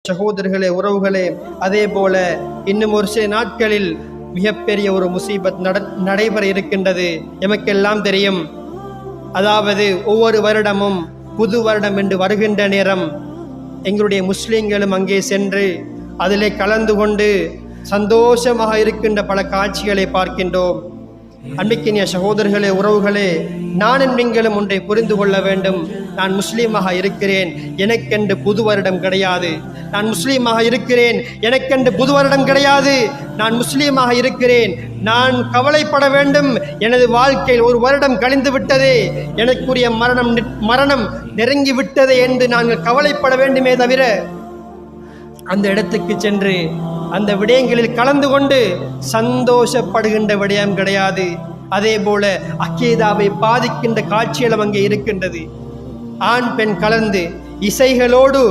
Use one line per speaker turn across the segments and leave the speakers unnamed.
சகோதரர்களே, உறவுகளே, அதே போல இன்னும் ஒரு சில நாட்களில் மிகப்பெரிய ஒரு முசீபத் நடைபெற இருக்கின்றது. எமக்கெல்லாம் தெரியும். அதாவது ஒவ்வொரு வருடமும் புது வருடம் என்று வருகின்ற நேரம் எங்களுடைய முஸ்லிம்களும் அங்கே சென்று அதிலே கலந்து கொண்டு சந்தோஷமாக இருக்கின்ற பல காட்சிகளை பார்க்கின்றோம். அன்பிக்கினிய சகோதரர்களே, உறவுகளே, நானும் நீங்களும் ஒன்றை புரிந்து கொள்ள வேண்டும். நான் முஸ்லீமாக இருக்கிறேன், எனக்கென்று புது வருடம் கிடையாது. நான் முஸ்லீமாக இருக்கிறேன், எனக்கென்று புது வருடம் கிடையாது. நான் முஸ்லீமாக இருக்கிறேன், நான் கவலைப்பட வேண்டும். எனது வாழ்க்கையில் ஒரு வருடம் கழிந்து விட்டதே, எனக்குரிய மரணம் நெருங்கி விட்டதே என்று நாங்கள் கவலைப்பட வேண்டுமே தவிர அந்த இடத்துக்கு சென்று அந்த விடயங்களில் கலந்து கொண்டு சந்தோஷப்படுகின்ற விடயம் கிடையாது. அதே போல அக்கீதாவை பாதிக்கின்ற காட்சிகளும் அங்கே இருக்கின்றது. ஆண் பெண் கலந்து இசைகளோடு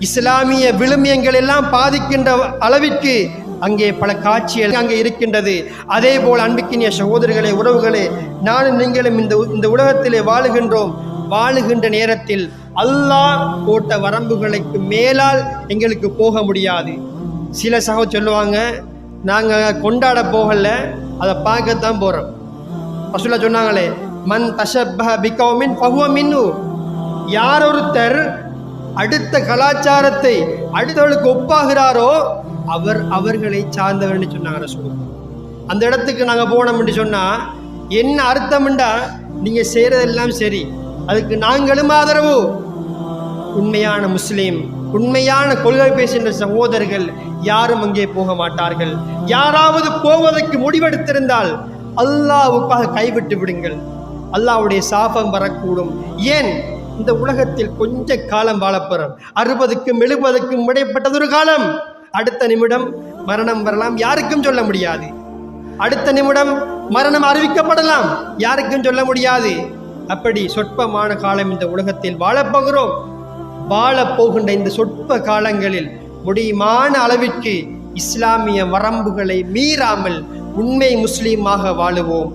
இஸ்லாமிய விழுமியங்கள் எல்லாம் பாதிக்கின்ற அளவிற்கு அங்கே பல காட்சிகள் அங்கே இருக்கின்றது. அதே போல் அன்பிக்கினிய சகோதரர்களே, உறவுகளே, நானும் நீங்களும் இந்த உலகத்திலே வாழுகின்ற நேரத்தில் அல்லாஹ் போட்ட வரம்புகளுக்கு மேலால் எங்களுக்கு போக முடியாது. சில சொல்லுவாங்க, நாங்கள் கொண்டாட போகல, அதை பார்க்கத்தான் போகிறோம். ரசூலுல்லாஹ் சொன்னாங்களே, மன் தஷப்பஹ பிகௌமின் ஃபஹுவ மின்ஹு. யார் ஒருத்தர் அடுத்த கலாச்சாரத்தை அடுத்தவர்களுக்கு ஒப்பாகிறாரோ அவர்களை சார்ந்தவர்னு சொன்னாங்க ரசூலுல்லாஹ். அந்த இடத்துக்கு நாங்கள் போனோம் என்று சொன்னால் என்ன அர்த்தம்ண்டா, நீங்கள் செய்கிறதெல்லாம் சரி, அதுக்கு நாங்களும் ஆதரவு. உண்மையான முஸ்லீம், உண்மையான கொள்கை பேசுகின்ற சகோதரர்கள் யாரும் அங்கே போக மாட்டார்கள். யாராவது போவதற்கு முடிவெடுத்திருந்தால் அல்லாஹ்வுக்காக கைவிட்டு விடுங்கள். அல்லாஹ்வுடைய சாபம் வரக்கூடும். ஏன் இந்த உலகத்தில் கொஞ்ச காலம் வாழப்போறோம். 60க்கும் 70க்கும் இடைப்பட்டதொரு காலம். அடுத்த நிமிடம் மரணம் வரலாம், யாருக்கும் சொல்ல முடியாது. அடுத்த நிமிடம் மரணம் அறிவிக்கப்படலாம், யாருக்கும் சொல்ல முடியாது. அப்படி சொற்பமான காலம் இந்த உலகத்தில் வாழப்போகிறோம். வாழப்போகின்ற இந்த சொற்ப காலங்களில் முடியுமான அளவிற்கு இஸ்லாமிய வரம்புகளை மீறாமல் உண்மை முஸ்லீமாக வாழுவோம்.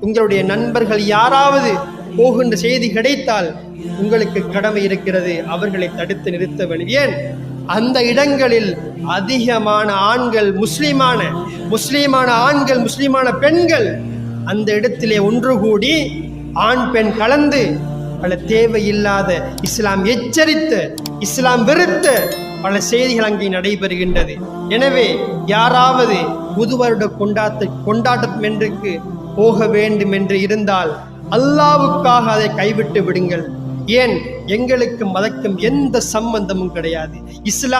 உங்களுடைய நண்பர்கள் யாராவது போகின்ற செய்தி கிடைத்தால் உங்களுக்கு கடமை இருக்கிறது, அவர்களை தடுத்து நிறுத்த வேண்டும். ஏன் அந்த இடங்களில் அதிகமான ஆண்கள் முஸ்லீமான ஆண்கள், முஸ்லீமான பெண்கள் அந்த இடத்திலே ஒன்று கூடி ஆண் பெண் கலந்து பல தேவையில்லாத இஸ்லாம் எச்சரித்த, இஸ்லாம் வெறுத்த பல செய்திகள் அங்கே நடைபெறுகின்றது. எனவே யாராவது புது வருட கொண்டாட்டம் என்றுக்கு போக வேண்டும் என்று இருந்தால் அல்லாஹ்வுக்காக அதை கைவிட்டு விடுங்கள். ஏன் எங்களுக்கு மதக்கும் எந்த சம்பந்தமும் கிடையாது. இஸ்லாம்